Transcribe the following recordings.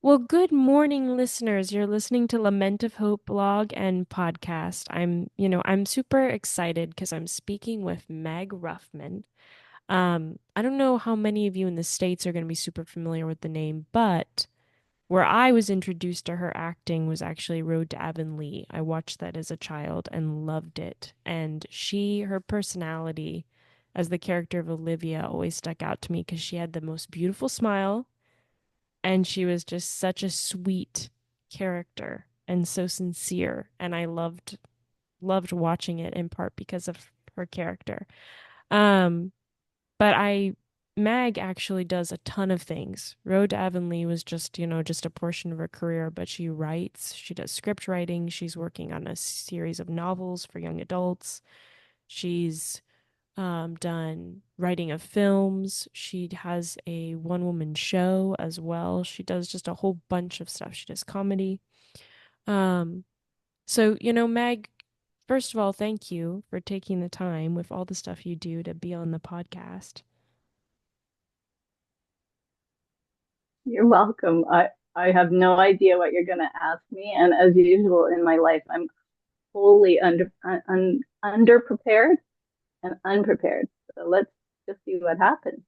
Well, good morning, listeners. You're listening to Lament of Hope blog and podcast. I'm super excited because I'm speaking with Meg Ruffman. I don't know how many of you in the States are going to be super familiar with the name, but where I was introduced to her acting was actually Road to Avonlea. I watched that as a child and loved it. And her personality as the character of Olivia always stuck out to me because she had the most beautiful smile and she was just such a sweet character and so sincere, and I loved watching it in part because of her character. um but I Mag actually does a ton of things. Road to Avonlea was just a portion of her career, but she writes, she does script writing, she's working on a series of novels for young adults. She's done writing of films. She has a one woman show as well. She does just a whole bunch of stuff. She does comedy. Um, Meg, first of all, thank you for taking the time with all the stuff you do to be on the podcast. You're welcome. I have no idea what you're going to ask me, and as usual in my life, I'm wholly underprepared and unprepared. So let's just see what happens.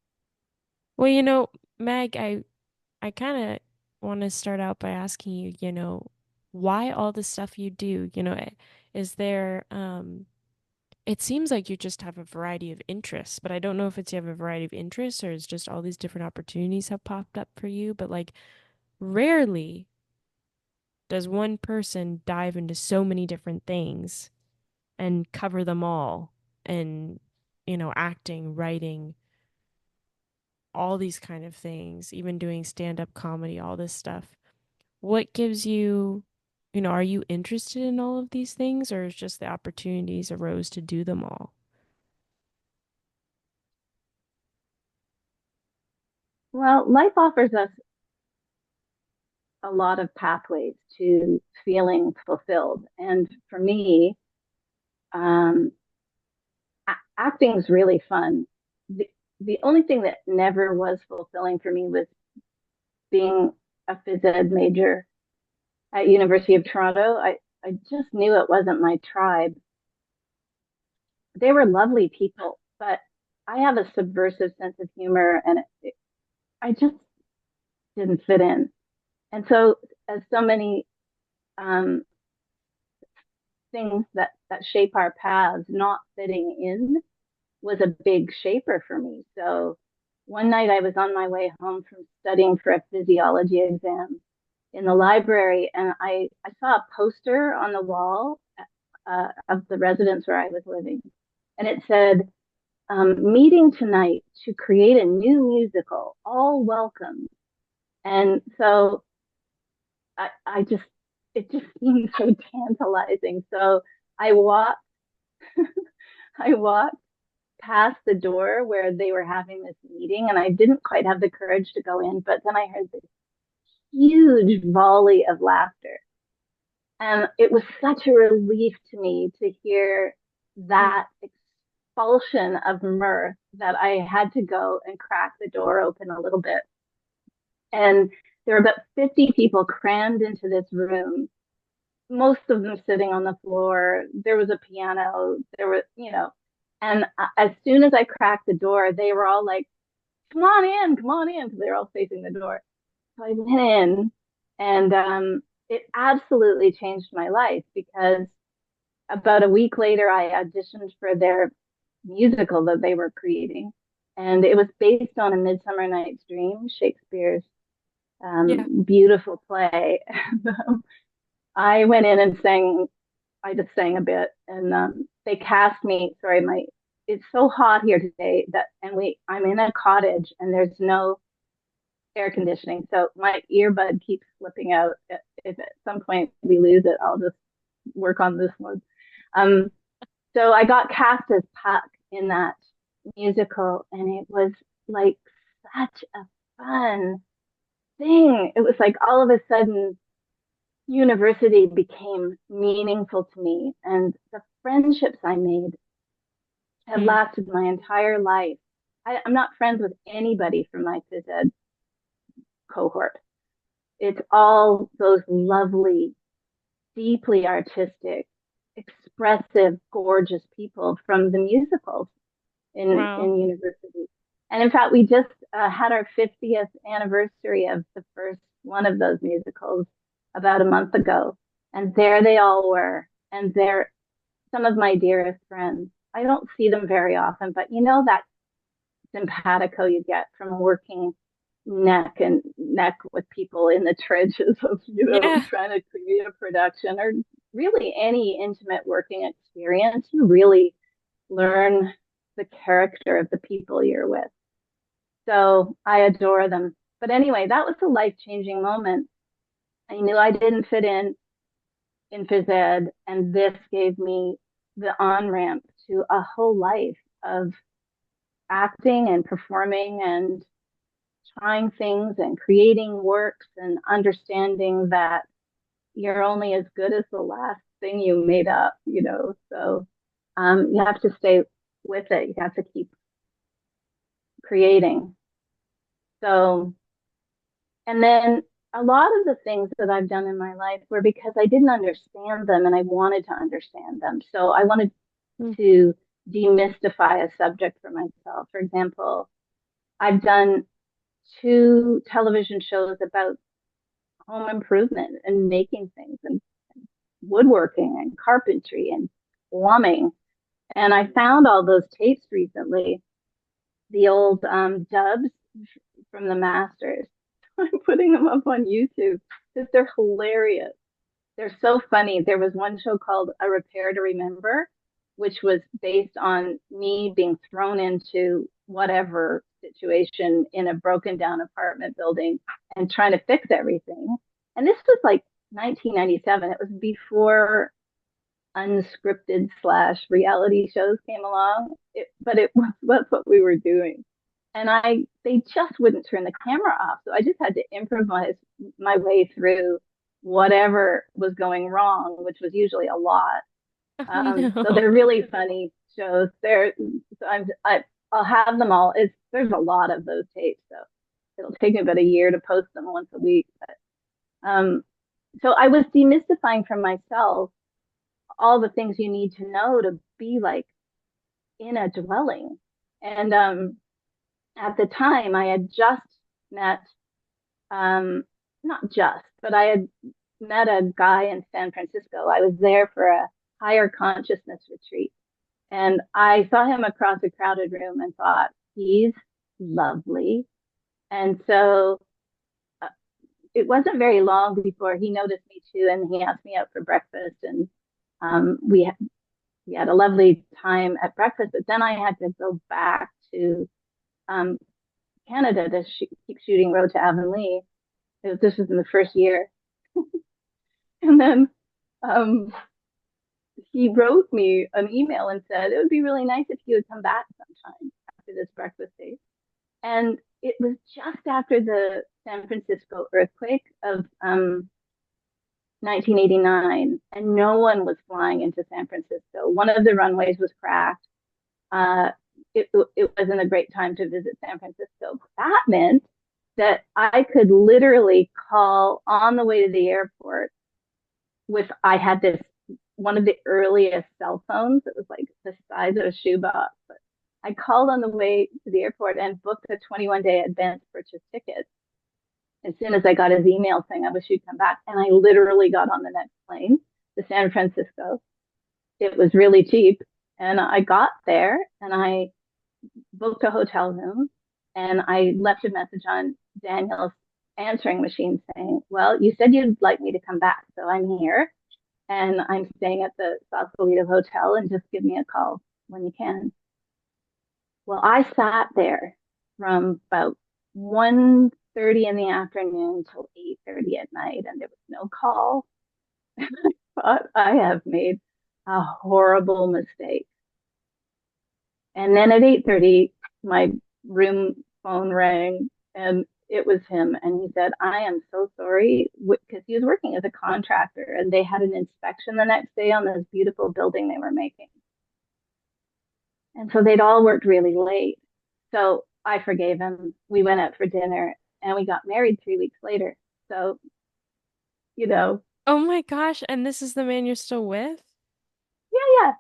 Well, Meg, I kind of want to start out by asking you, why all the stuff you do? Is there it seems like you just have a variety of interests, but I don't know if it's you have a variety of interests or it's just all these different opportunities have popped up for you. But like, rarely does one person dive into so many different things and cover them all and, acting, writing, all these kind of things, even doing stand up comedy, all this stuff. What gives you, are you interested in all of these things or is just the opportunities arose to do them all? Well, life offers us a lot of pathways to feeling fulfilled. And for me, um, acting is really fun. The only thing that never was fulfilling for me was being a phys ed major at University of Toronto. I just knew it wasn't my tribe. They were lovely people, but I have a subversive sense of humor, and I just didn't fit in. And so, as so many um, things that shape our paths, not fitting in was a big shaper for me. So one night I was on my way home from studying for a physiology exam in the library, and I saw a poster on the wall of the residence where I was living, and it said, meeting tonight to create a new musical, all welcome. And so I just, it just seemed so tantalizing. So I walked, I walked past the door where they were having this meeting, and I didn't quite have the courage to go in, but then I heard this huge volley of laughter. And it was such a relief to me to hear that expulsion of mirth that I had to go and crack the door open a little bit. And there were about 50 people crammed into this room, most of them sitting on the floor. There was a piano, there was, and as soon as I cracked the door, they were all like, come on in, because they were all facing the door. So I went in, and it absolutely changed my life because about a week later, I auditioned for their musical that they were creating. And it was based on A Midsummer Night's Dream, Shakespeare's Yeah. beautiful play. I went in and I just sang a bit, and they cast me. Sorry, it's so hot here today I'm in a cottage and there's no air conditioning. So my earbud keeps slipping out. If at some point we lose it, I'll just work on this one. Um, so I got cast as Puck in that musical, and it was like such a fun thing. It was like all of a sudden university became meaningful to me, and the friendships I made have Mm. lasted my entire life. I'm not friends with anybody from my phys ed cohort. It's all those lovely, deeply artistic, expressive, gorgeous people from the musicals Wow. in university. And in fact, we just had our 50th anniversary of the first one of those musicals about a month ago. And there they all were. And they're some of my dearest friends. I don't see them very often, but you know that simpatico you get from working neck and neck with people in the trenches of, Yeah. trying to create a production or really any intimate working experience. You really learn the character of the people you're with. So I adore them. But anyway, that was a life changing moment. I knew I didn't fit in phys ed, and this gave me the on ramp to a whole life of acting and performing and trying things and creating works and understanding that you're only as good as the last thing you made up. So you have to stay with it. You have to keep creating. So, and then a lot of the things that I've done in my life were because I didn't understand them and I wanted to understand them. So I wanted Mm. to demystify a subject for myself. For example, I've done two television shows about home improvement and making things and woodworking and carpentry and plumbing. And I found all those tapes recently, the old dubs from the masters. I'm putting them up on YouTube because they're hilarious. They're so funny. There was one show called A Repair to Remember, which was based on me being thrown into whatever situation in a broken down apartment building and trying to fix everything. And this was like 1997. It was before unscripted slash reality shows came along. But it was that's what we were doing. And they just wouldn't turn the camera off. So I just had to improvise my way through whatever was going wrong, which was usually a lot. Oh So no. they're really funny shows. So I'll have them all. There's a lot of those tapes, so it'll take me about a year to post them once a week. Um, so I was demystifying for myself all the things you need to know to be like in a dwelling. And at the time, I had just met, um, not just, but I had met a guy in San Francisco. I was there for a higher consciousness retreat. And I saw him across a crowded room and thought, he's lovely. And so it wasn't very long before he noticed me too, and he asked me out for breakfast. And we had a lovely time at breakfast. But then I had to go back to um, Canada to keep shooting Road to Avonlea. This was in the first year. And then um, he wrote me an email and said, it would be really nice if you would come back sometime after this breakfast date. And it was just after the San Francisco earthquake of 1989, and no one was flying into San Francisco. One of the runways was cracked. Uh, it wasn't a great time to visit San Francisco. That meant that I could literally call on the way to the airport I had this one of the earliest cell phones. It was like the size of a shoebox. But I called on the way to the airport and booked a 21-day advance purchase ticket. As soon as I got his email saying I wish you'd come back, and I literally got on the next plane to San Francisco. It was really cheap, and I got there and I booked a hotel room, and I left a message on Daniel's answering machine saying, "Well, you said you'd like me to come back, so I'm here." And I'm staying at the Sausalito Hotel, and just give me a call when you can. Well, I sat there from about 1:30 in the afternoon till 8:30 at night, and there was no call. But I have made a horrible mistake. And then at 8:30, my room phone rang, and it was him. And he said, I am so sorry, because he was working as a contractor and they had an inspection the next day on this beautiful building they were making. And so they'd all worked really late. So I forgave him. We went out for dinner and we got married 3 weeks later. So, you know, Oh my gosh, and this is the man you're still with? yeah, yeah.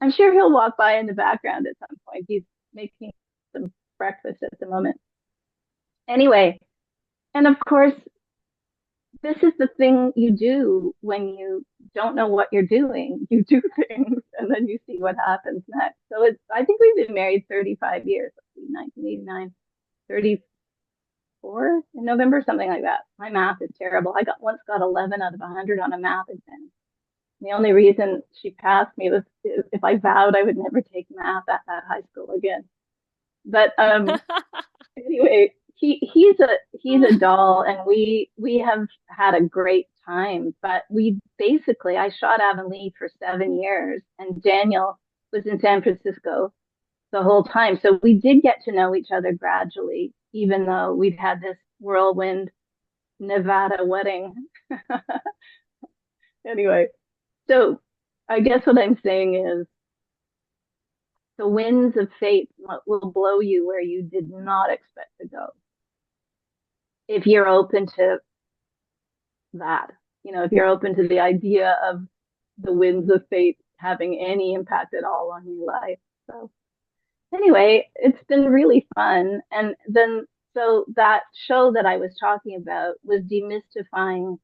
I'm sure he'll walk by in the background at some point. He's making some breakfast at the moment. Anyway, and of course, this is the thing you do when you don't know what you're doing. You do things and then you see what happens next. So it's, I think we've been married 35 years, 1989, 34 in November, something like that. My math is terrible. I once got 11 out of 100 on a math exam. The only reason she passed me was if I vowed I would never take math at that high school again. But anyway, he's a doll, and we have had a great time. But we basically, I shot Avonlea for 7 years, and Daniel was in San Francisco the whole time. So we did get to know each other gradually, even though we'd had this whirlwind Nevada wedding. Anyway, so I guess what I'm saying is the winds of fate will blow you where you did not expect to go if you're open to that. If you're open to the idea of the winds of fate having any impact at all on your life. So anyway, it's been really fun. And then, so that show that I was talking about was demystifying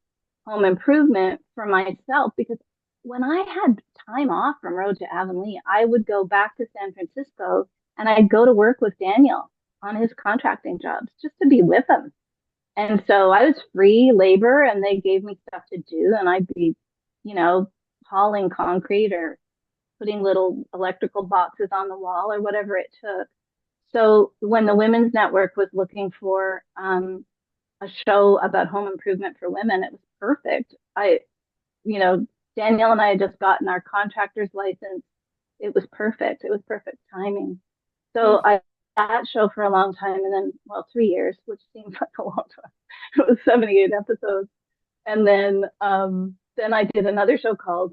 home improvement for myself because when I had time off from Road to Avonlea, I would go back to San Francisco and I'd go to work with Daniel on his contracting jobs just to be with him. And so I was free labor and they gave me stuff to do and I'd be, you know, hauling concrete or putting little electrical boxes on the wall or whatever it took. So when the Women's Network was looking for a show about home improvement for women, it was perfect. You know, Danielle and I had just gotten our contractor's license. It was perfect. It was perfect timing. So I that show for a long time, and then well, 3 years, which seems like a long time. It was 78 episodes, and then I did another show called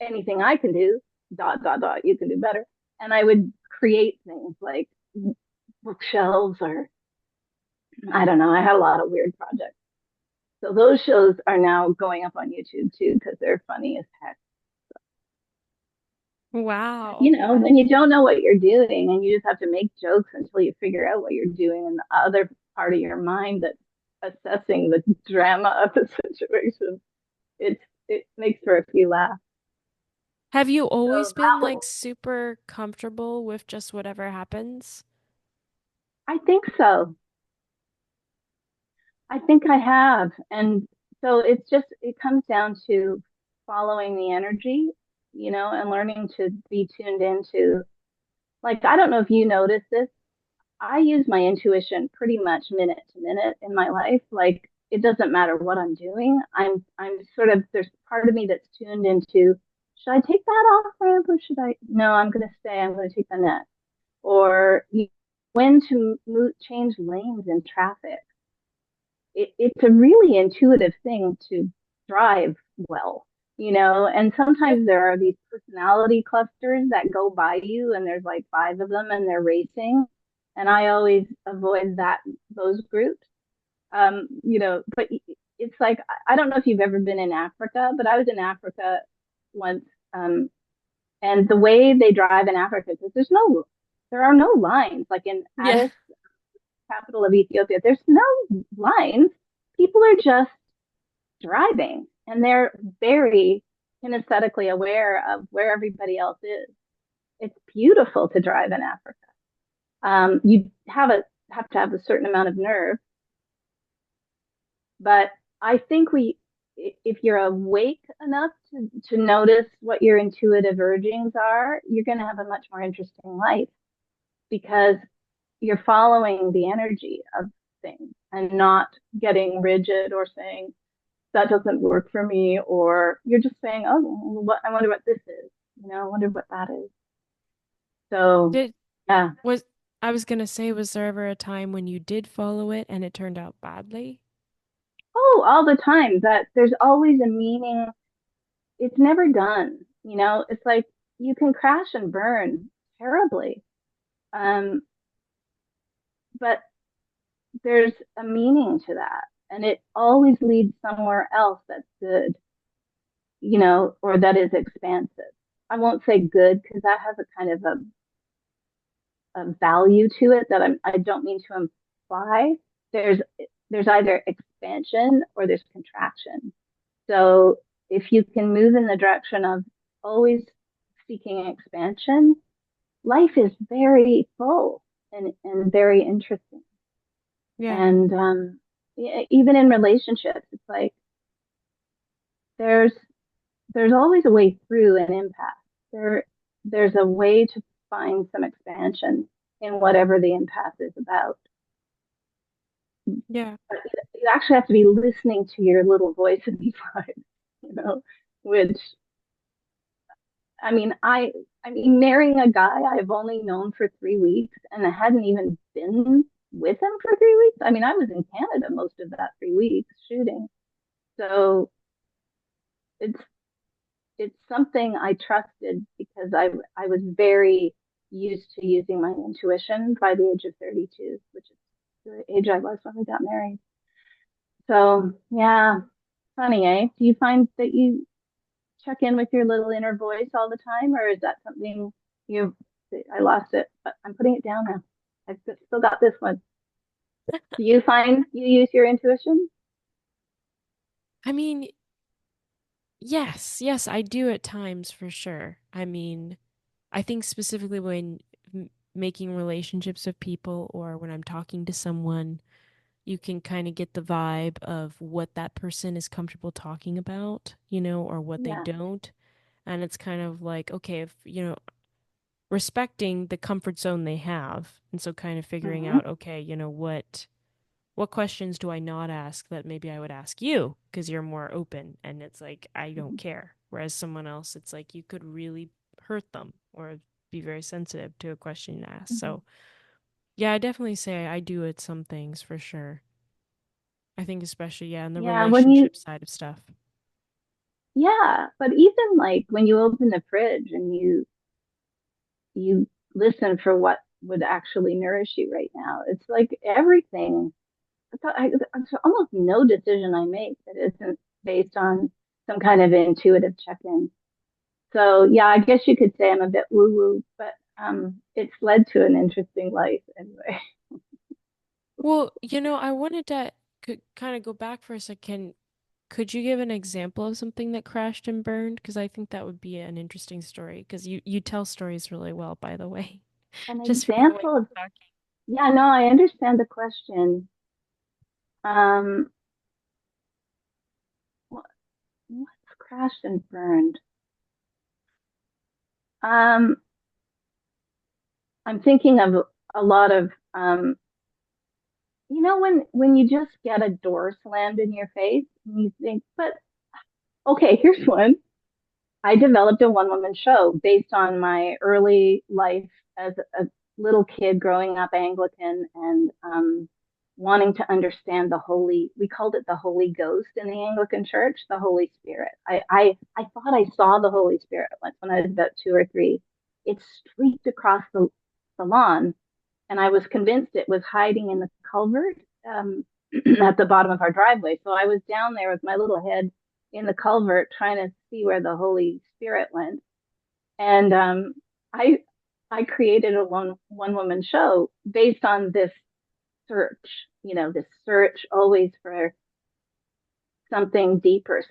Anything I Can Do. Dot dot dot. You can do better, and I would create things like bookshelves or I don't know. I had a lot of weird projects. So those shows are now going up on YouTube too because they're funny as heck. Wow. When you don't know what you're doing and you just have to make jokes until you figure out what you're doing, and the other part of your mind that's assessing the drama of the situation, it makes for a few laughs. Have you always So been that like was, super comfortable with just whatever happens? I think so. I think I have. And so it comes down to following the energy, and learning to be tuned into, like, I don't know if you notice this. I use my intuition pretty much minute to minute in my life. Like, it doesn't matter what I'm doing. I'm sort of, there's part of me that's tuned into, should I take that off ramp or should I? No, I'm going to stay. I'm going to take the net. Or when to change lanes in traffic. It's a really intuitive thing to drive well, and Yep. sometimes there are these personality clusters that go by you and there's like five of them and they're racing. And I always avoid those groups. But it's like, I don't know if you've ever been in Africa, but I was in Africa once. And the way they drive in Africa, because there are no lines. Like in Yeah. Addis, capital of Ethiopia, there's no lines. People are just driving and they're very kinesthetically aware of where everybody else is. It's beautiful to drive in Africa. You have to have a certain amount of nerve, but I think if you're awake enough to notice what your intuitive urgings are, you're going to have a much more interesting life because you're following the energy of things and not getting rigid or saying that doesn't work for me, or you're just saying, oh, I wonder what this is, I wonder what that is. So, Did yeah. was I was gonna say, was there ever a time when you did follow it and it turned out badly? Oh, all the time, but there's always a meaning. It's never done. It's like you can crash and burn terribly, um, but there's a meaning to that. and it always leads somewhere else that's good, or that is expansive. I won't say good because that has a kind of a value to it that I don't mean to imply. There's there's either expansion or there's contraction. So if you can move in the direction of always seeking expansion, life is very full and very interesting. Yeah. And even in relationships, it's like there's there's always a way through an impasse. There's a way to find some expansion in whatever the impasse is about. Yeah. But you actually have to be listening to your little voice inside, you know, which I mean, marrying a guy I've only known for 3 weeks and I hadn't even been with him for 3 weeks. I mean, I was in Canada most of that 3 weeks shooting. So it's it's something I trusted because I was very used to using my intuition by the age of 32, which is the age I was when we got married. So yeah, funny, eh? Do you find that you check in with your little inner voice all the time, or is that something you? I lost it, but I'm putting it down now. I've still got this one. Do you find you use your intuition? I mean, yes, yes, I do at times for sure. I mean, I think specifically when making relationships with people or when I'm talking to someone, you can kind of get the vibe of what that person is comfortable talking about, or what they Yeah. don't. And it's kind of like, okay, if, respecting the comfort zone they have. And so kind of figuring Hmm. out, okay, what questions do I not ask that maybe I would ask you because you're more open and it's like I don't care. Whereas someone else, it's like you could really hurt them or be very sensitive to a question you ask. Hmm. So yeah, I definitely say I do it some things for sure. I think especially yeah, in the Yeah, when you relationship side of stuff. yeah, but even like when you open the fridge and you listen for what would actually nourish you right now. It's like everything. It's almost no decision I make that isn't based on some kind of intuitive check-in. So yeah, I guess you could say I'm a bit woo-woo, but it's led to an interesting life anyway. Well, I wanted to kind of go back for a second. Could you give an example of something that crashed and burned? Because I think that would be an interesting story. Because you tell stories really well, by the way, An just from the way example of you're talking. yeah, no, I understand the question. Um, what, what's crashed and burned? Um, I'm thinking of a lot of when you just get a door slammed in your face and you think, but okay, here's one. I developed a one woman show based on my early life as a little kid growing up Anglican and wanting to understand we called it the Holy Ghost in the Anglican Church, the Holy Spirit. I thought I saw the Holy Spirit once when I was about 2 or 3. It streaked across the lawn, and I was convinced it was hiding in the culvert at the bottom of our driveway. So I was down there with my little head in the culvert trying to see where the Holy Spirit went. And I I created a one woman show based on this search, this search always for something deeper,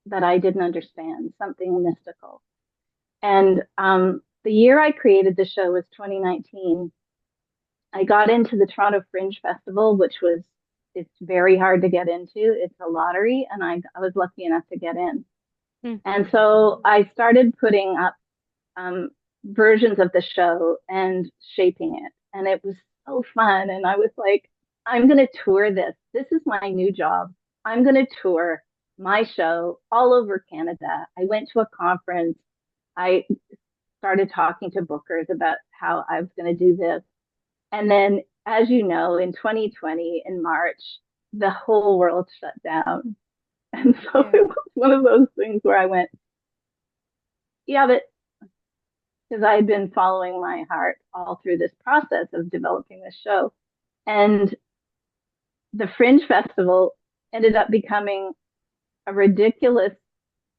that I didn't understand, something mystical. And the year I created the show was 2019. I got into the Toronto Fringe Festival, it's very hard to get into. It's a lottery, and I was lucky enough to get in. Hmm. And so I started putting up um, versions of the show and shaping it. And it was so fun. And I was like, I'm going to tour this. This is my new job. I'm going to tour my show all over Canada. I went to a conference. I started talking to bookers about how I was going to do this. And then, as you know, in 2020, in March, the whole world shut down. And so Yeah. it was one of those things where I went, yeah, but because I had been following my heart all through this process of developing this show. And the Fringe Festival ended up becoming a ridiculous.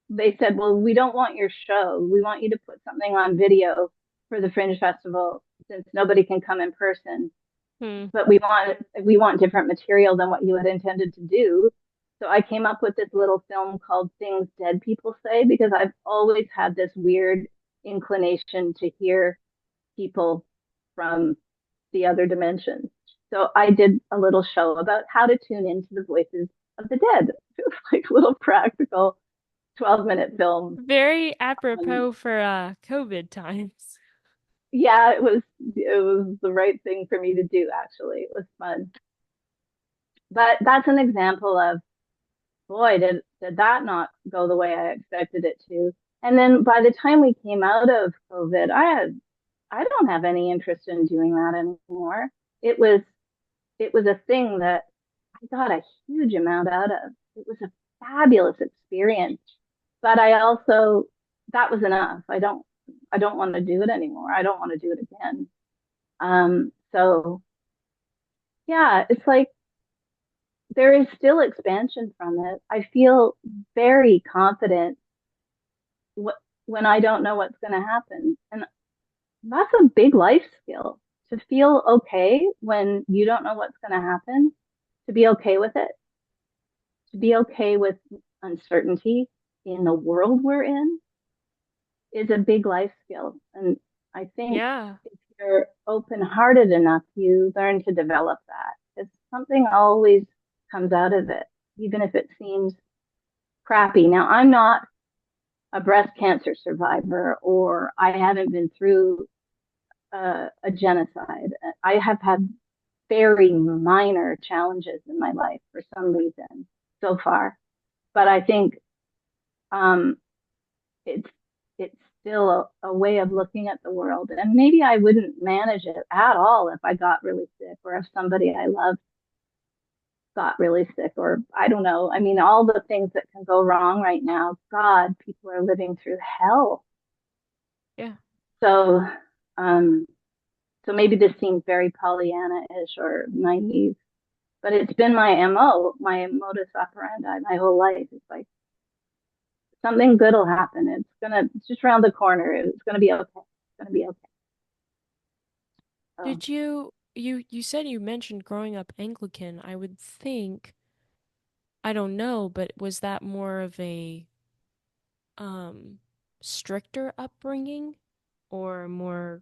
They said, well, we don't want your show. We want you to put something on video for the Fringe Festival since nobody can come in person. Hmm. But we want different material than what you had intended to do. So I came up with this little film called Things Dead People Say because I've always had this weird inclination to hear people from the other dimension. So I did a little show about how to tune into the voices of the dead. It was like a little practical 12-minute film. Very Um, apropos for COVID times. yeah, it was the right thing for me to do actually. It was fun. But that's an example of boy, did that not go the way I expected it to. And then by the time we came out of COVID, I don't have any interest in doing that anymore. It was it was a thing that I got a huge amount out of. It was a fabulous experience, but I also that was enough. I don't want to do it anymore. I don't want to do it again. So yeah, it's like there is still expansion from it. I feel very confident when I don't know what's going to happen. And that's a big life skill to feel okay when you don't know what's going to happen, to be okay with it, to be okay with uncertainty in the world we're in is a big life skill. And I think Yeah. if you're open hearted enough, you learn to develop that. Because something always comes out of it, even if it seems crappy. Now, I'm not a breast cancer survivor or I haven't been through a genocide. I have had very minor challenges in my life for some reason so far, but I think um, it's it's still a way of looking at the world, and maybe I wouldn't manage it at all if I got really sick or if somebody I loved got really sick, or I don't know. I mean, all the things that can go wrong right now. God, people are living through hell. Yeah. So, um, so maybe this seems very Pollyanna-ish or naive, but it's been my MO, my modus operandi my whole life. It's like something good will happen. It's just around the corner. It's gonna be okay. It's gonna be okay. So Did you said you mentioned growing up Anglican. I would think, I don't know, but was that more of a um stricter upbringing or more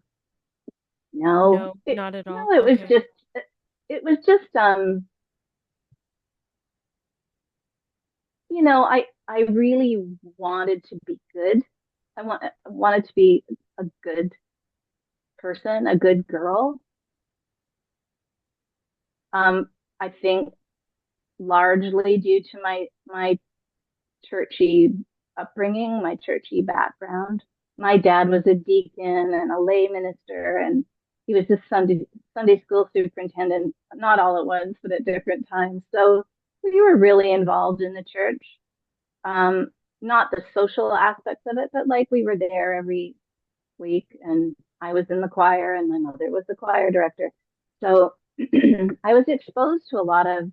no, no, not at all? it was Okay. just it was just I really wanted to be good. I wanted to be a good person, a good girl. I think largely due to my churchy upbringing, my churchy background. My dad was a deacon and a lay minister, and he was a Sunday school superintendent, not all at once, but at different times. So we were really involved in the church. Um, Not the social aspects of it, but like we were there every week, and I was in the choir, and my mother was the choir director. So I was exposed to a lot of,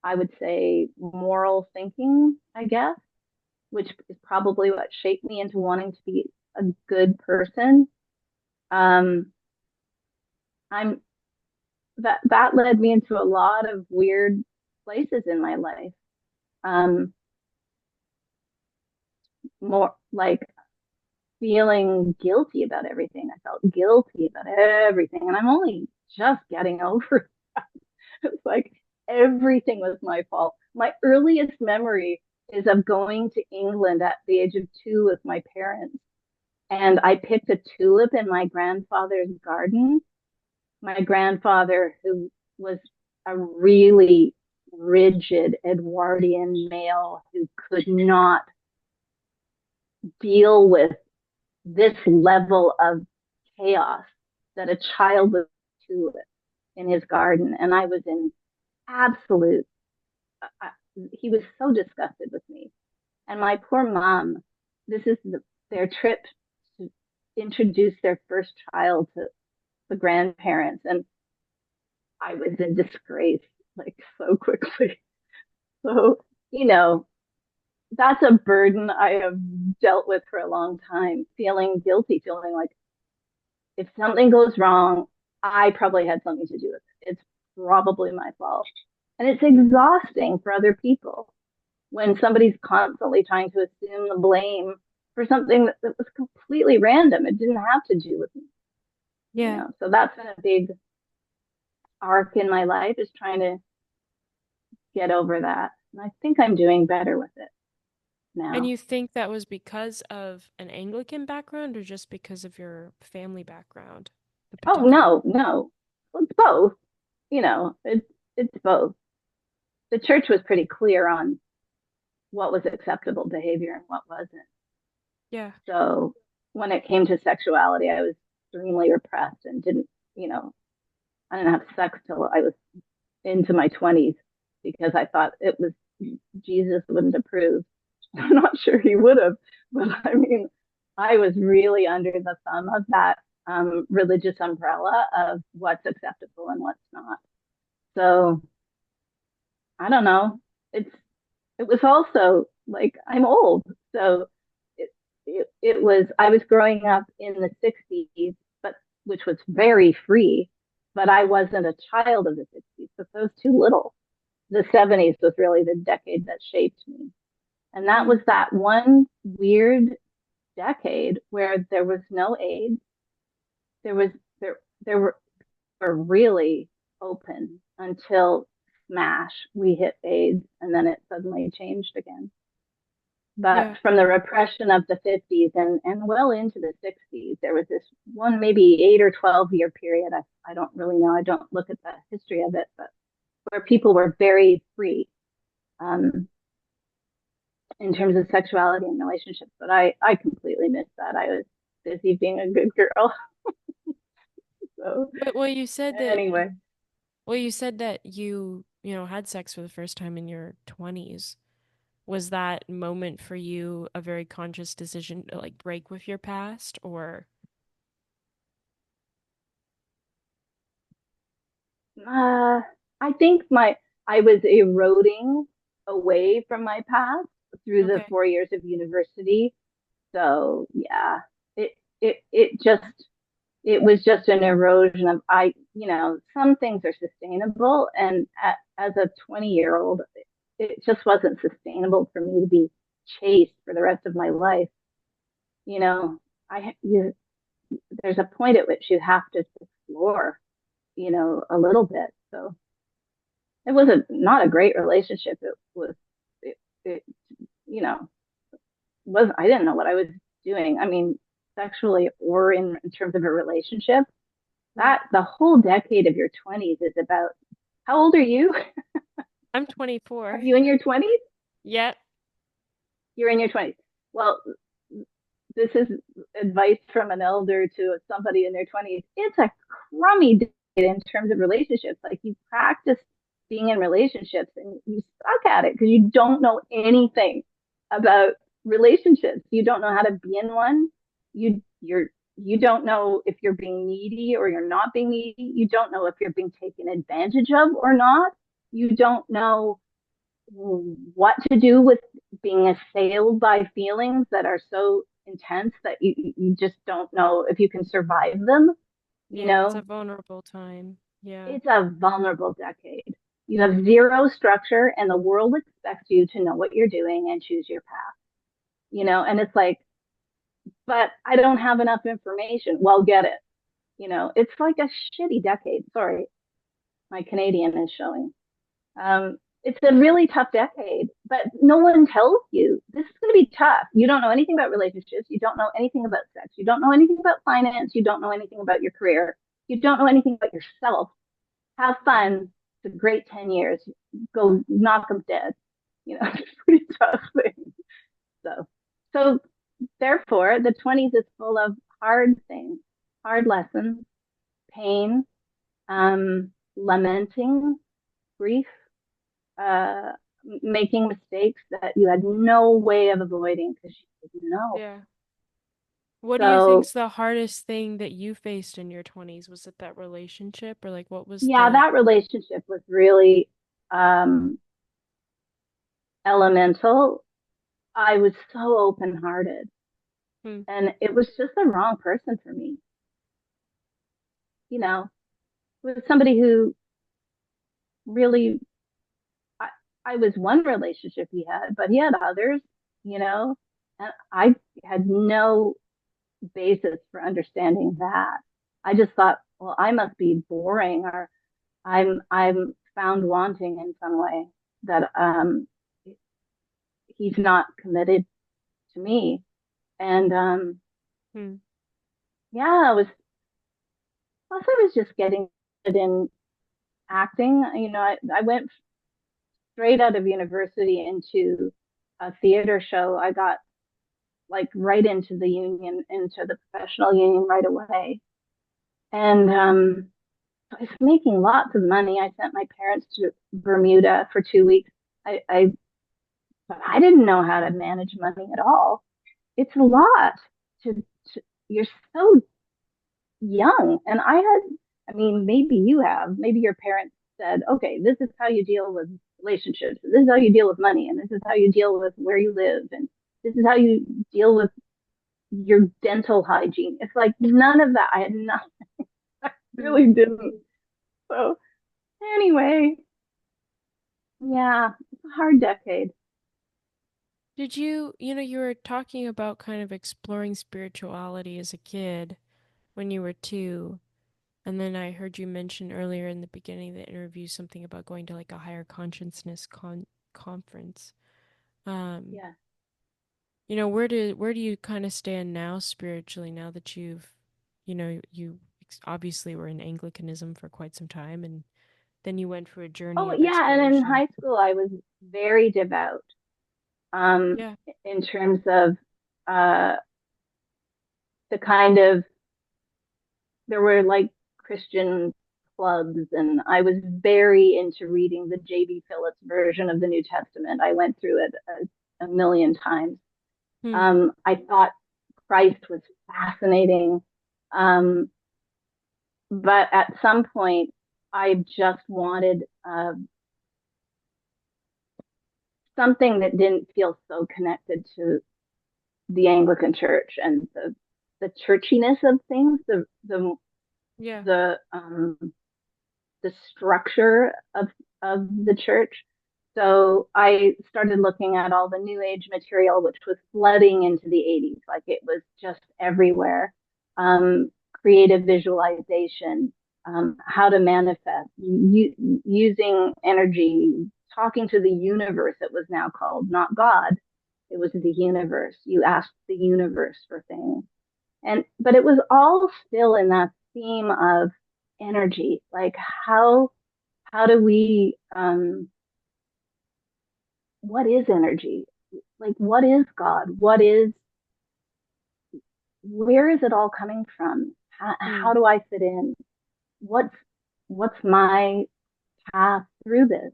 I would say, moral thinking, I guess, which is probably what shaped me into wanting to be a good person. Um, I'm that led me into a lot of weird places in my life. Um, More like feeling guilty about everything. I felt guilty about everything, and I'm only just getting over it. It's like everything was my fault. My earliest memory is of going to England at the age of 2 with my parents, and I picked a tulip in my grandfather's garden. My grandfather, who was a really rigid Edwardian male who could not deal with this level of chaos that a child was tulip in his garden. And I was in absolute, uh, he was so disgusted with me. And my poor mom, this is their trip to introduce their first child to the grandparents. And I was in disgrace, like so quickly. So, you know, that's a burden I have dealt with for a long time, feeling guilty, feeling like if something goes wrong, I probably had something to do with it. It's probably my fault. And it's exhausting for other people when somebody's constantly trying to assume the blame for something that was completely random. It didn't have to do with me, you Yeah. know. So that's been a big arc in my life is trying to get over that. And I think I'm doing better with it And now. you think that was because of an Anglican background or just because of your family background, the Oh particular? no, no. Well, it's both. You know, it's both. The church was pretty clear on what was acceptable behavior and what wasn't. Yeah. So when it came to sexuality, I was extremely repressed and didn't, you know, I didn't have sex till I was into my 20s because I thought it was Jesus wouldn't approve. I'm not sure he would have, but I mean, I was really under the thumb of that religious umbrella of what's acceptable and what's not. So I don't know. It's it was also like I'm old, so it was I was growing up in the 60s, but which was very free, but I wasn't a child of the 60s, so I was too little. The 70s was really the decade that shaped me. And that was Mm. that one weird decade where there was no aid. There was there were really open until smash we hit AIDS and then it suddenly changed again. But Yeah. from the repression of the 50s and well into the 60s, there was this one maybe 8 or 12 year period. I don't really know. I don't look at the history of it, but where people were very free um, in terms of sexuality and relationships. But I completely missed that. I was busy being a good girl. So But anyway, you said that you had sex for the first time in your 20s. Was that moment for you a very conscious decision to like break with your past or uh, I think my I was eroding away from my past through the okay. 4 years of university. So yeah, it it just it was just an erosion of you know, some things are sustainable, and as a 20-year old, it just wasn't sustainable for me to be chased for the rest of my life. You know, there's a point at which you have to explore, you know, a little bit. So it was not a great relationship. It was it you know was I didn't know what I was doing. I mean, sexually or in terms of a relationship. Yeah. That the whole decade of your 20s is about how old are you? I'm Are 24. you in your 20s? Yep. You're in your 20s. Well, this is advice from an elder to somebody in their 20s. It's a crummy decade in terms of relationships. Like you practice being in relationships and you suck at it because you don't know anything about relationships. You don't know how to be in one. You don't know if you're being needy or you're not being needy. You don't know if you're being taken advantage of or not. You don't know what to do with being assailed by feelings that are so intense that you just don't know if you can survive them. You Yeah, it's a know, vulnerable time. Yeah. it's a vulnerable decade. You have zero structure, and the world expects you to know what you're doing and choose your path. You know, and it's like, but I don't have enough information. Well, get it. You know, it's like a shitty decade. Sorry, my Canadian is showing. It's a really tough decade, but no one tells you this is going to be tough. You don't know anything about relationships. You don't know anything about sex. You don't know anything about finance. You don't know anything about your career. You don't know anything about yourself. Have fun. It's a great 10 years. Go knock them dead. You know, it's a pretty tough thing. So, so therefore, the 20s is full of hard things, hard lessons, pain, lamenting, grief, uh, making mistakes that you had no way of avoiding because you didn't know. Yeah. What do you So think's the hardest thing that you faced in your 20s? Was it that relationship or like what was yeah, the that relationship was really. um, elemental, I was so open hearted. Hmm. And it was just the wrong person for me. You know, it was somebody who really, I, I was one relationship he had, but he had others, you know, and I had no basis for understanding that. I just thought, well, I must be boring or I'm found wanting in some way that he's not committed to me. And Hmm. yeah, I was plus I was just getting it in acting. You know, I went straight out of university into a theater show. I got like right into the union, into the professional union right away. And I was making lots of money. I sent my parents to Bermuda for 2 weeks. I but I didn't know how to manage money at all. It's a lot to, you're so young. And I mean, maybe you have, maybe your parents said, okay, this is how you deal with relationships. This is how you deal with money. And this is how you deal with where you live. And this is how you deal with your dental hygiene. It's like none of that. I had not, I Hmm. really didn't. So anyway, yeah, it's a hard decade. Did you were talking about kind of exploring spirituality as a kid when you were two, and then I heard you mention earlier in the beginning of the interview something about going to like a higher consciousness conference. Um, Yeah. where do you kind of stand now spiritually now that you obviously were in Anglicanism for quite some time, and then you went for a journey Oh, of yeah. And in exploration. high school, I was very devout um, Yeah. in terms of uh, the kind of, there were like Christian clubs, and I was very into reading the J.B. Phillips version of the New Testament. I went through it a million times. Hmm. I thought Christ was fascinating. Um, but at some point, I just wanted something that didn't feel so connected to the Anglican Church and the churchiness of things, Yeah. the the structure of the church. So I started looking at all the new age material, which was flooding into the 80s. Like it was just everywhere. Um, Creative visualization, how to manifest, using energy, talking to the universe, it was now called, not God. It was the universe. You asked the universe for things. But it was all still in that theme of energy. Like how do we what is energy? Like what is God? What is Where is it all coming from? Hmm. How do I fit in? What's what's my path through this?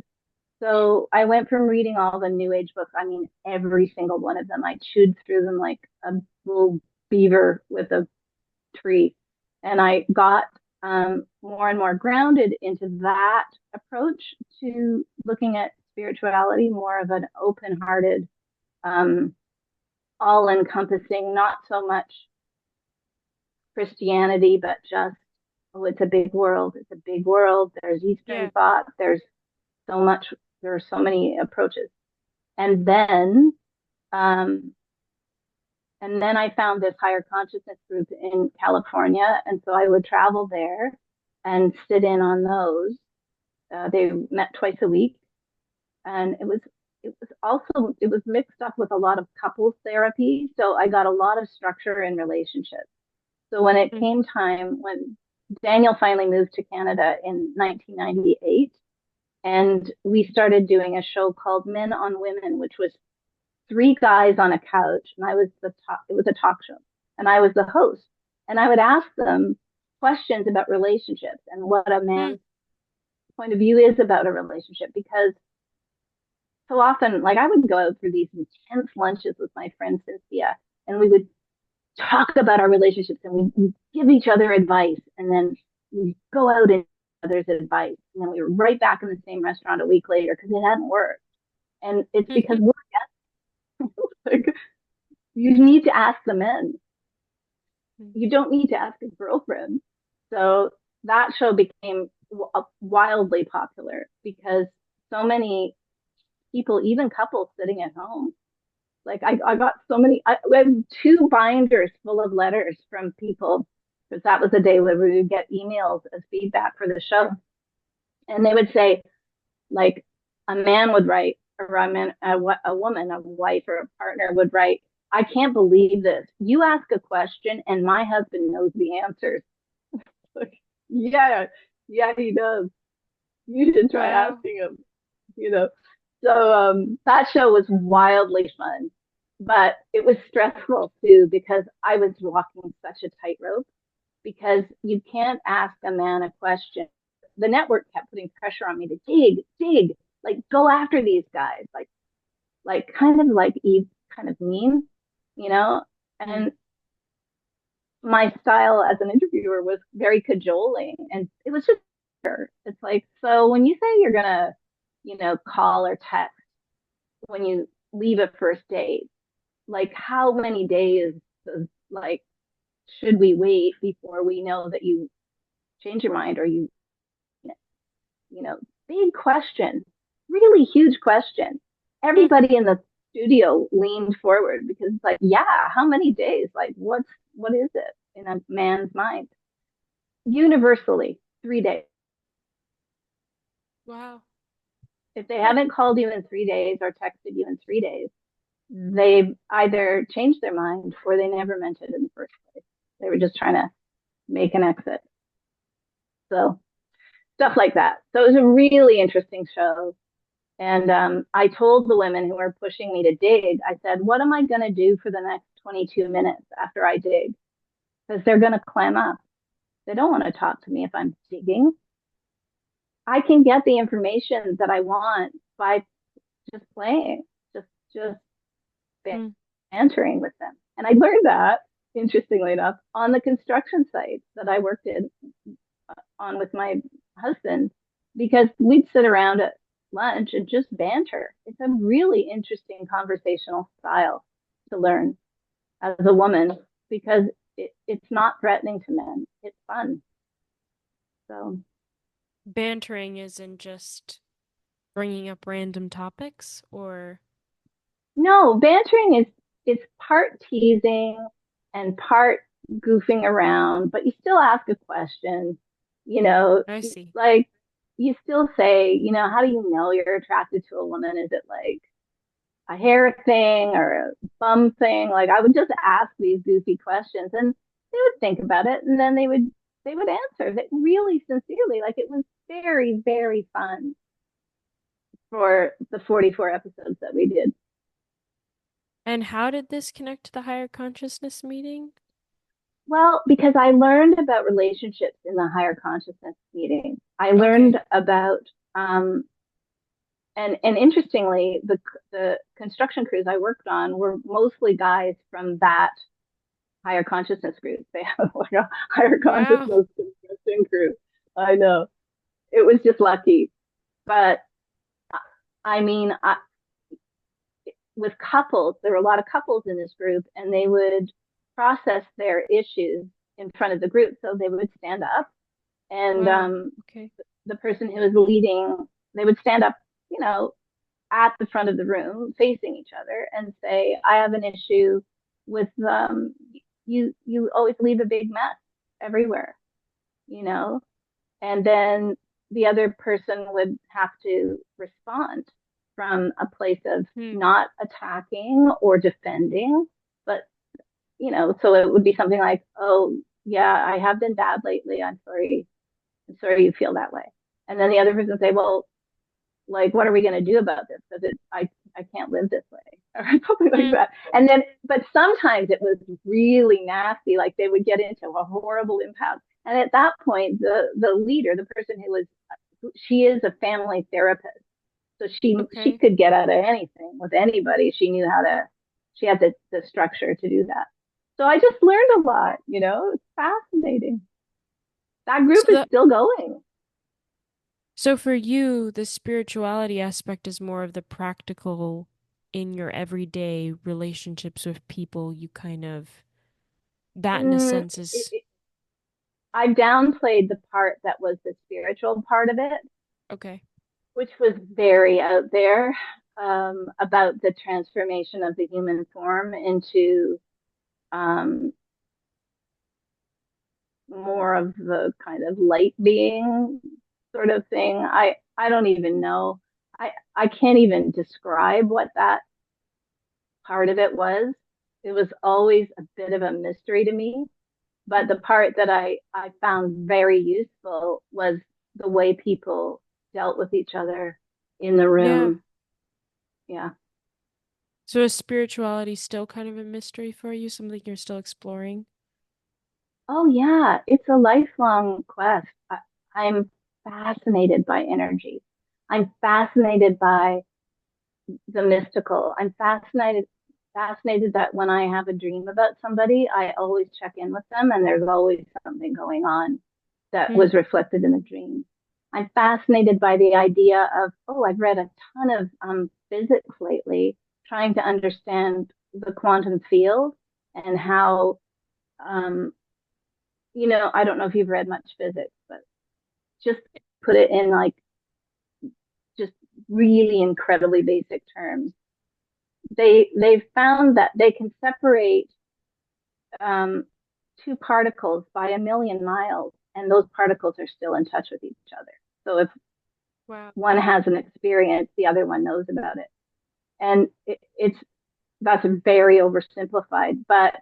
So I went from reading all the new age books, I mean every single one of them. I chewed through them like a little beaver with a tree. And I got more and more grounded into that approach to looking at spirituality, more of an open hearted, um, all encompassing, not so much Christianity, but just, oh, it's a big world. It's a big world. There's Eastern Yeah. thought. So much, there are so many approaches. And then, um, and then I found this higher consciousness group in California. And so I would travel there and sit in on those. They met twice a week. And it was mixed up with a lot of couples therapy. So I got a lot of structure in relationships. So when it Hmm. came time, when Daniel finally moved to Canada in 1998, and we started doing a show called Men on Women, which was three guys on a couch, and it was a talk show, and I was the host, and I would ask them questions about relationships and what a Hmm. man's point of view is about a relationship, because so often, like I would go out for these intense lunches with my friend Cynthia, and we would talk about our relationships, and we give each other advice, and then we go out and other's advice. And then we were right back in the same restaurant a week later because it hadn't worked. And it's because we're like, you need to ask the men. You don't need to ask a girlfriend. So that show became wildly popular because so many people, even couples sitting at home, like I got so many, I have two binders full of letters from people because that was the day where we would get emails as feedback for the show. And they would say, like, a man would write, or a woman, a wife or a partner would write, I can't believe this. You ask a question and my husband knows the answers. Like, yeah, yeah, he does. You should try Wow. asking him, you know. So that show was wildly fun, but it was stressful too because I was walking such a tightrope because you can't ask a man a question. The network kept putting pressure on me to dig, like go after these guys, like kind of like Eve, kind of mean, you know. Mm. And my style as an interviewer was very cajoling, and it was just it's like, so when you say you're gonna, call or text when you leave a first date, like how many days like should we wait before we know that you change your mind or you know, big question, really huge question. Mm. Everybody in the studio leaned forward because it's like, yeah, how many days? Like, what is it in a man's mind? Universally, 3 days. Wow. If they Huh. haven't called you in 3 days or texted you in 3 days, they've either changed their mind or they never meant it in the first place. They were just trying to make an exit. So stuff like that. So it was a really interesting show. And I told the women who were pushing me to dig, I said, what am I going to do for the next 22 minutes after I dig? Because they're going to clam up. They don't want to talk to me if I'm digging. I can get the information that I want by just playing, just Mm. bantering with them. And I learned that, interestingly enough, on the construction site that I worked on with my husband, because we'd sit around at lunch and just banter. It's a really interesting conversational style to learn as a woman because it's not threatening to men. It's fun. So Bantering isn't just bringing up random topics, or no, bantering is it's part teasing and part goofing around, but you still ask a question, you know, I see. like you still say, how do you know you're attracted to a woman? Is it like a hair thing or a bum thing? Like I would just ask these goofy questions and they would think about it and then they would answer that really sincerely. Like it was very, very fun for the 44 episodes that we did. And how did this connect to the higher consciousness meeting? Well, because I learned about relationships in the higher consciousness meeting. I learned Okay. about and interestingly, the construction crews I worked on were mostly guys from that higher consciousness group. They have like a higher Wow. consciousness construction crew. I know it was just lucky, but I mean, with couples, there were a lot of couples in this group, and they would process their issues in front of the group. So they would stand up, and Wow. Okay. the person who was leading, they would stand up, you know, at the front of the room, facing each other, and say, "I have an issue with you. You always leave a big mess everywhere, you know." And then the other person would have to respond from a place of Hmm. not attacking or defending, but so it would be something like, "Oh, yeah, I have been bad lately. I'm sorry. I'm sorry you feel that way." And then the other person would say, "Well, like, what are we going to do about this? Because I can't live this way," or something like Hmm. that. And then, but sometimes it was really nasty. Like they would get into a horrible impasse. And at that point, the leader, the person who was, she is a family therapist, so she Okay. could get out of anything with anybody. She knew how to. She had the structure to do that. So I just learned a lot. It's fascinating. That group So is the still going. So for you, the spirituality aspect is more of the practical in your everyday relationships with people. You kind of, that in a Mm, sense is I downplayed the part that was the spiritual part of it, okay. which was very out there, about the transformation of the human form into um, more of the kind of light being sort of thing. I don't even know. I can't even describe what that part of it was. It was always a bit of a mystery to me. But the Mm. part that I found very useful was the way people dealt with each other in the Yeah. room. Yeah. So is spirituality still kind of a mystery for you, something you're still exploring? Oh, yeah. It's a lifelong quest. I'm fascinated by energy. I'm fascinated by the mystical. I'm fascinated that when I have a dream about somebody, I always check in with them and there's always something going on that Hmm. was reflected in the dream. I'm fascinated by the idea of, oh, I've read a ton of physics lately, trying to understand the quantum field and how, um, I don't know if you've read much physics, but just put it in like just really incredibly basic terms. They've found that they can separate um, two particles by a million miles, and those particles are still in touch with each other. So if Wow. one has an experience, the other one knows about it. And it's that's very oversimplified, but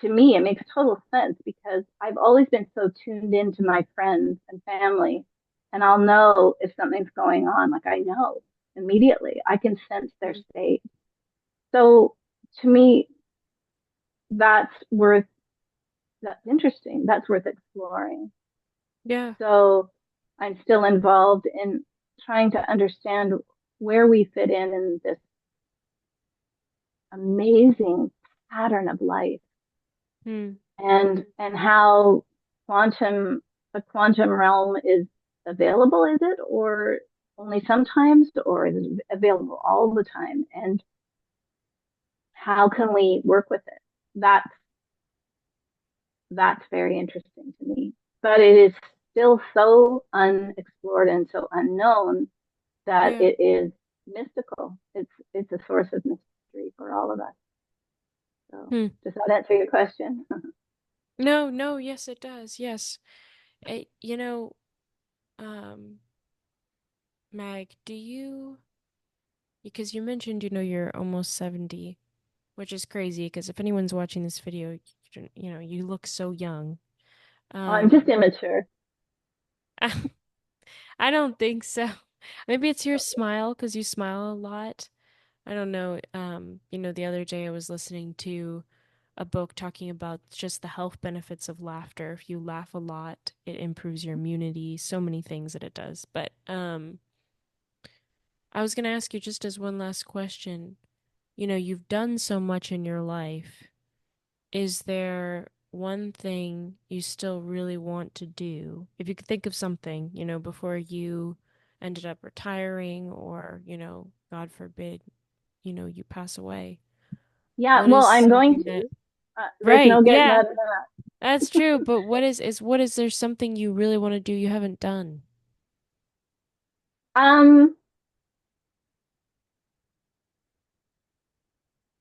to me, it makes total sense because I've always been so tuned into my friends and family, and I'll know if something's going on. Like I know immediately, I can sense their Hmm. state. So to me, that's worth that's interesting. That's worth exploring. Yeah. So I'm still involved in trying to understand where we fit in this amazing pattern of life Hmm. and how quantum the quantum realm is available, is it, or only sometimes, or is it available all the time, and how can we work with it? That's very interesting to me, but it is still so unexplored and so unknown that Yeah. it is mystical. It's a source of mystery for all of us. So Hmm. does that answer your question? No, no, yes, it does. Yes. Eh, um, Mag, because you mentioned, you're almost 70, which is crazy because if anyone's watching this video, you look so young. I'm just Um, immature. I don't think so. Maybe it's your smile because you smile a lot. I don't know. The other day I was listening to a book talking about just the health benefits of laughter. If you laugh a lot, it improves your immunity, so many things that it does. But I was going to ask you just as one last question. You've done so much in your life. Is there one thing you still really want to do? If you could think of something, before you ended up retiring or, God forbid, you pass away. Yeah, What well, is I'm going something that, to. There's right, no getting yeah, out of that. that's true. But what is there something you really want to do you haven't done? Um,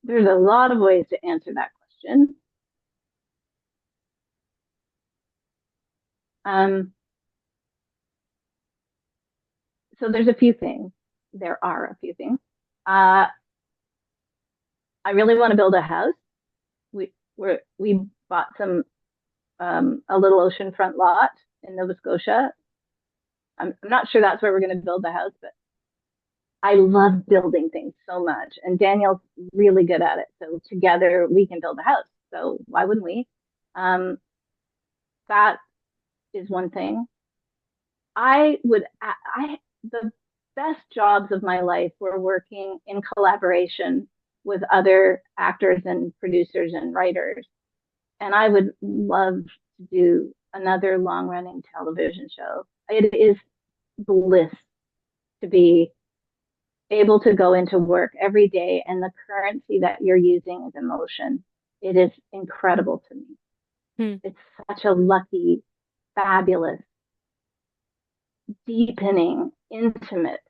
there's a lot of ways to answer that question. Um, so there's a few things. There are a few things. Uh, I really want to build a house. We bought some a little oceanfront lot in Nova Scotia. I'm not sure that's where we're going to build the house, but I love building things so much, and Daniel's really good at it. So together we can build a house. So why wouldn't we? Um, that is one thing. The best jobs of my life were working in collaboration with other actors and producers and writers. And I would love to do another long running television show. It is bliss to be able to go into work every day and the currency that you're using is emotion. It is incredible to me. Hmm. It's such a lucky, fabulous, deepening, intimate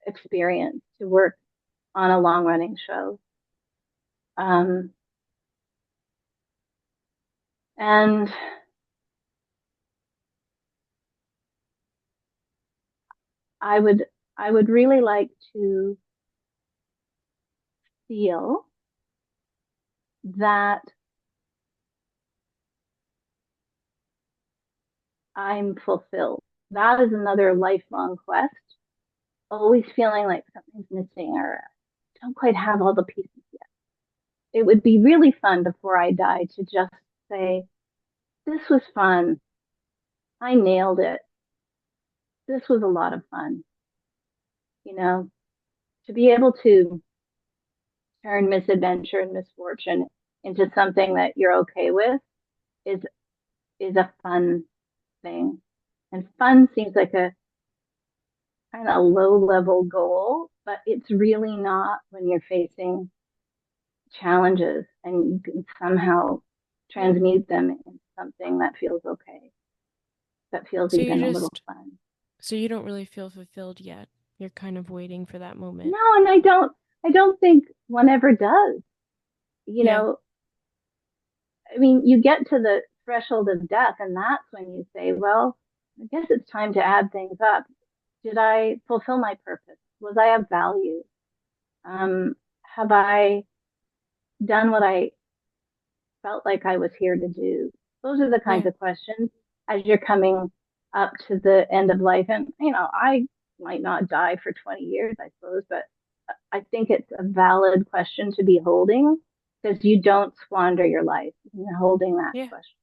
experience to work on a long running show. Um, and I would I would really like to feel that I'm fulfilled. That is another lifelong quest. Always feeling like something's missing or don't quite have all the pieces yet. It would be really fun before I die to just say, this was fun. I nailed it. This was a lot of fun. You know, to be able to turn misadventure and misfortune into something that you're okay with is is a fun thing. And fun seems like a kind of low level goal, but it's really not when you're facing challenges and you can somehow Yeah. transmute them into something that feels okay, that feels So you even a little just, fun. so you don't really feel fulfilled yet. You're kind of waiting for that moment. No, and I don't think one ever does. You Yeah. know, I mean, you get to the threshold of death, and that's when you say, well, I guess it's time to add things up. Did I fulfill my purpose? Was I of value? Have I done what I felt like I was here to do? Those are the kinds Yeah. of questions as you're coming up to the end of life. And, I might not die for 20 years, I suppose, but I think it's a valid question to be holding because you don't squander your life in holding that Yeah. question.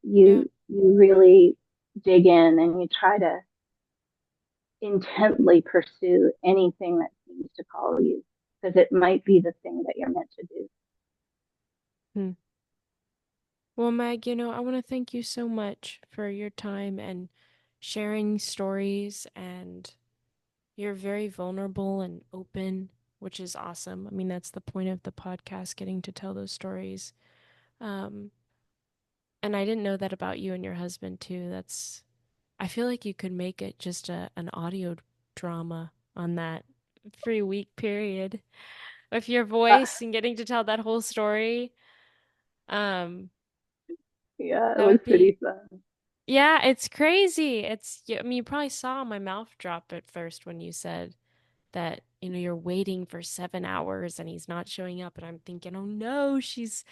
Yeah. You really dig in and you try to intently pursue anything that seems to call you because it might be the thing that you're meant to do. Hmm. Well, Meg, I want to thank you so much for your time and sharing stories, and you're very vulnerable and open, which is awesome. I mean, that's the point of the podcast, getting to tell those stories. Um, and I didn't know that about you and your husband too. I feel like you could make it just an audio drama on that 3 week period with your Uh, voice and getting to tell that whole story. Um, yeah, it that was would be, pretty fun. yeah, it's crazy. I mean, you probably saw my mouth drop at first when you said that, you're waiting for 7 hours and he's not showing up. And I'm thinking, oh no, she's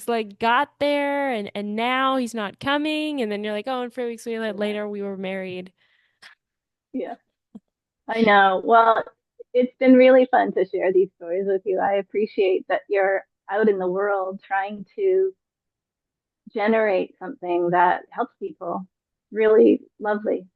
like got there and now he's not coming. And then you're like, oh, and 3 weeks Yeah, later we were married. yeah, I know. Well, it's been really fun to share these stories with you. I appreciate that you're out in the world trying to generate something that helps people. Really lovely.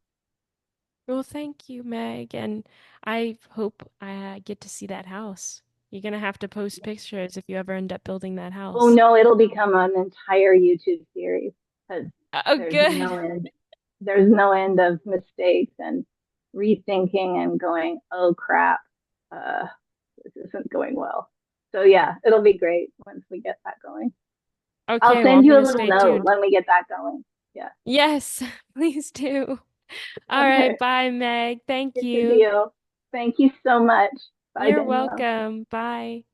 Well, thank you, Meg. And I hope I get to see that house. You're gonna have to post pictures if you ever end up building that Oh house. no, it'll become an entire YouTube series because Oh, there's good. no end. There's no end of mistakes and rethinking and going, oh crap, uh, this isn't going well. So yeah, it'll be great once we get that going. I'll Okay, well, send I'm you a gonna little stay note tuned. when we get that going. Yeah. Yes, please do. All right, Okay. bye, Meg. Thank It's a you. deal. Thank you so much. Bye, You're Danielle. welcome. Bye.